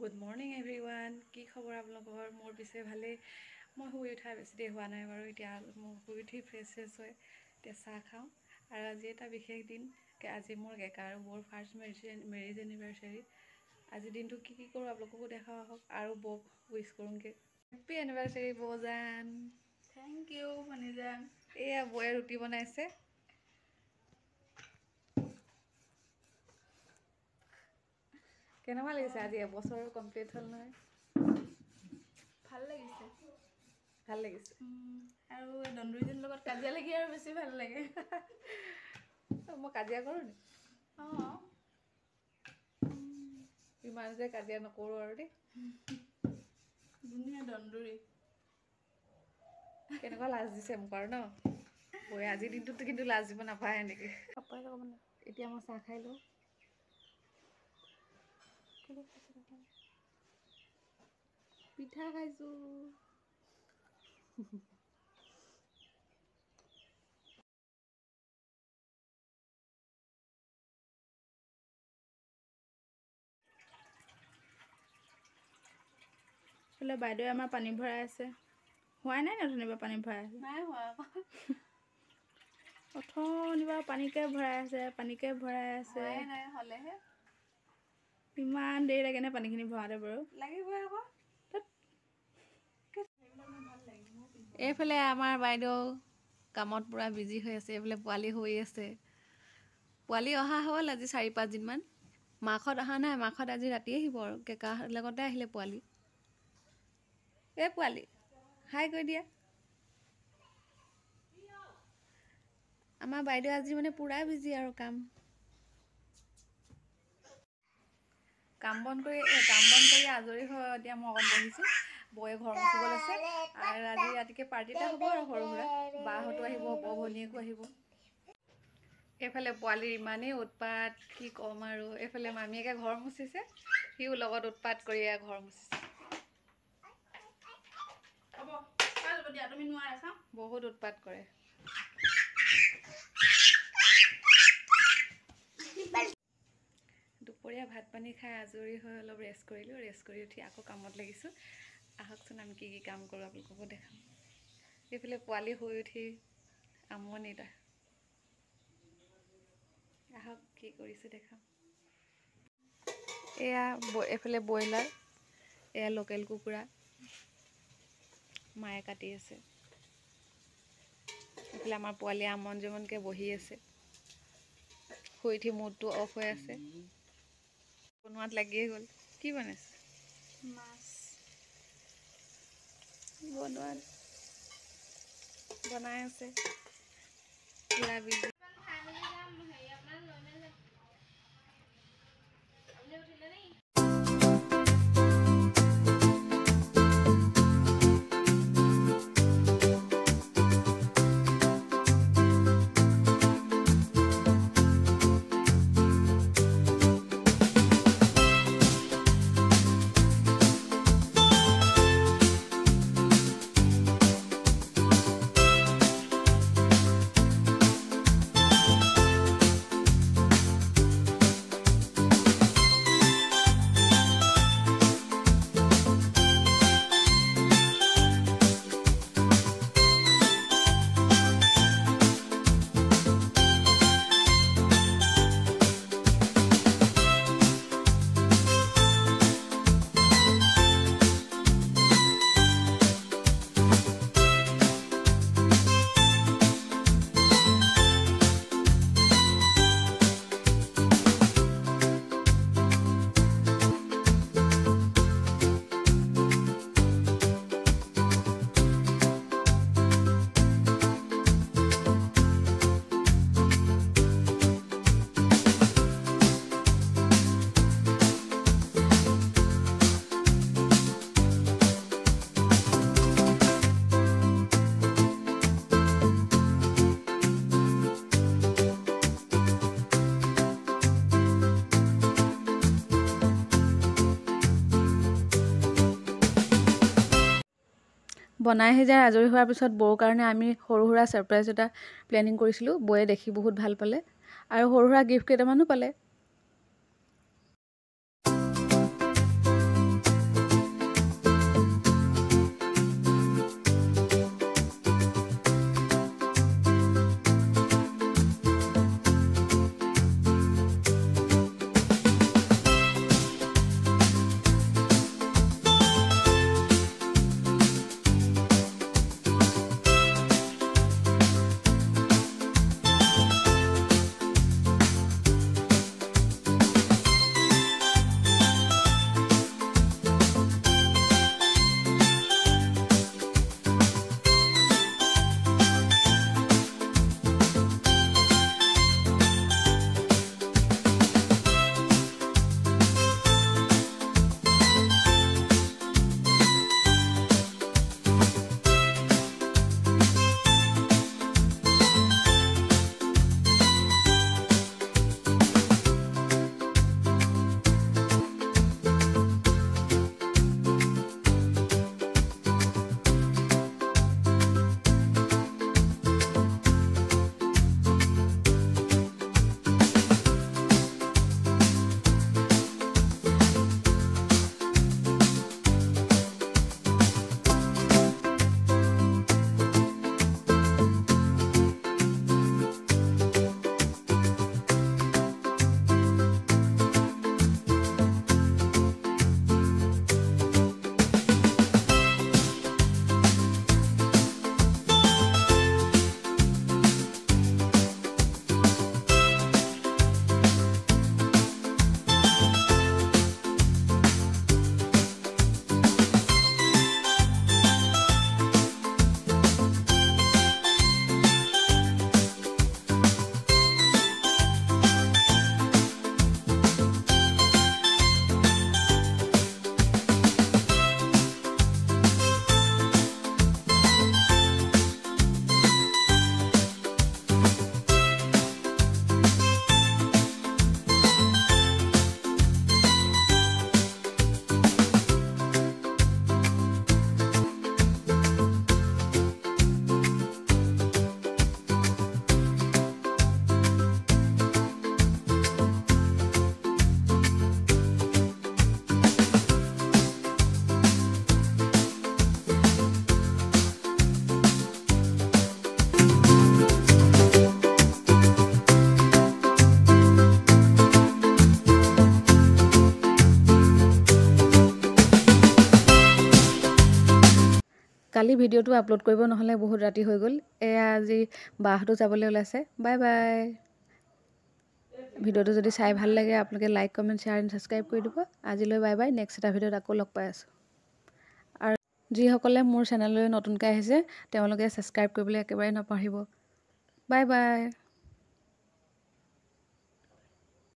Good morning everyone. কি খবৰ আপোনালোকৰ? মোৰ পিছে ভালেই। মই শুই উঠা বেছি দেৰি হোৱা নাই বাৰু। এতিয়া মই শুই উঠি ফ্ৰেছ হৈ এতিয়া চাহ খাওঁ। আৰু আজি এটা বিশেষ দিন। আজি মোৰ কেকা আৰু বৌৰ ফাৰ্ষ্ট মেৰেজ এনিভাৰ্চাৰী। আজি দিনটো কি কৰোঁ আপোনালোককো দেখাওঁ আহক, আৰু বৌক উইচ কৰোঁগৈ। হেপ্পী এনিভাৰ্চাৰী বৌজান। থেংক ইউ মণিজান। এয়া বৌয়ে ৰুটি বনাইছে। কেনেকুৱা লাগিছে? আজি এবছৰ কমপ্লিট হ'ল নহয়। ভাল লাগিছে। ভাল লাগিছে। আৰু এই দন্দুৰীজনীৰ লগত কাজিয়া লাগি আৰু বেছি ভাল লাগে। মই কাজিয়া কৰোঁ নি? অঁ, ইমান যে কাজিয়া নকৰোঁ আৰু দেই। ধুনীয়া দন্দুৰী। কেনেকুৱা লাজ দিছে মোক আৰু ন? বৌয়ে আজিৰ দিনটোতো কিন্তু লাজ দিব নাপায় এনেকৈ। পাপাই যাব মানে। এতিয়া মই চাহ খাই লওঁ। পিঠা খাইছোঁ। বোলে বাইদেৱে আমাৰ পানী ভৰাই আছে। হোৱাই নাই নথনিবা পানী ভৰাই আছে। নাই হোৱা আকৌ। অথনিবাৰ পানীকে ভৰাই আছে। নাই হ'লেহে। ইমান দেৰি লাগেনে পানীখিনি ভৰাওঁতে বাৰু? লাগিবই আকৌ। এইফালে আমাৰ বাইদেউ কামত পূৰা বিজি হৈ আছে। এইফালে পোৱালি শুই আছে। পোৱালি অহা হ'ল আজি 4-5 দিনমান। মাকহঁত অহা নাই। মাকহঁত আজি ৰাতি আহিব আৰু কেকাৰ লগতে আহিলে পোৱালি। এই পোৱালি হাই কৰি দিয়া। আমাৰ বাইদেউ আজি মানে পূৰা বিজি আৰু কাম বন কৰি আজৰি হৈ এতিয়া মই অকণ বহিছোঁ। বৌয়ে ঘৰ মুচিব লৈছে। আৰু আজি ৰাতিকৈ পাৰ্টি এটা হ'ব আৰু সৰু সুৰা। বাহঁতো আহিব, বৌ ভনীয়েকো আহিব। এইফালে পোৱালিৰ ইমানেই উৎপাত, কি ক'ম আৰু। এইফালে মামীয়েকে ঘৰ মুচিছে, সিও লগত উৎপাত কৰি ঘৰ মুচিছে। হ'ব দিয়া, তুমি নোৱাৰা চাওঁ। বহুত উৎপাত কৰে। দুপৰীয়া ভাত পানী খাই আজৰি হৈ অলপ ৰেষ্ট কৰিলোঁ। ৰেষ্ট কৰি উঠি আকৌ কামত লাগিছোঁ। আহকচোন আমি কি কাম কৰোঁ আপোনালোককো দেখাম। এইফালে পোৱালি শুই উঠি আমনি তাৰ। আহক কি কৰিছে দেখাম। এয়া এইফালে ব্ৰইলাৰ, এয়া লোকেল কুকুৰা মায়ে কাটি আছে। এইফালে আমাৰ পোৱালীয়ে আমন জমনকৈ বহি আছে। শুই উঠি মুডটো অফ হৈ আছে। বনোৱাত লাগিয়ে গ'ল। কি বনাইছে? মাছ বনাই আছে পূৰা বিজি। বনাই সিজাই আজৰি হোৱাৰ পিছত বৌৰ কাৰণে আমি সৰু সুৰা ছাৰপ্ৰাইজ এটা প্লেনিং কৰিছিলোঁ। বৌয়ে দেখি বহুত ভাল পালে আৰু সৰু সুৰা গিফ্ট কেইটামানো পালে। কালি ভিডিঅ'টো আপলোড কৰিব নহ'লে বহুত ৰাতি হৈ গ'ল। এয়া আজি বাহঁতো যাবলৈ ওলাইছে। Bye bye. ভিডিঅ'টো যদি চাই ভাল লাগে আপোনালোকে like comment share and subscribe কৰি দিব। আজিলৈ বাই বাই। নেক্সট এটা ভিডিঅ'ত আকৌ লগ পাই আছোঁ। আৰু যিসকলে মোৰ চেনেললৈ নতুনকৈ আহিছে তেওঁলোকে ছাবস্ক্ৰাইব কৰিবলৈ একেবাৰে নাপাহৰিব। Bye bye.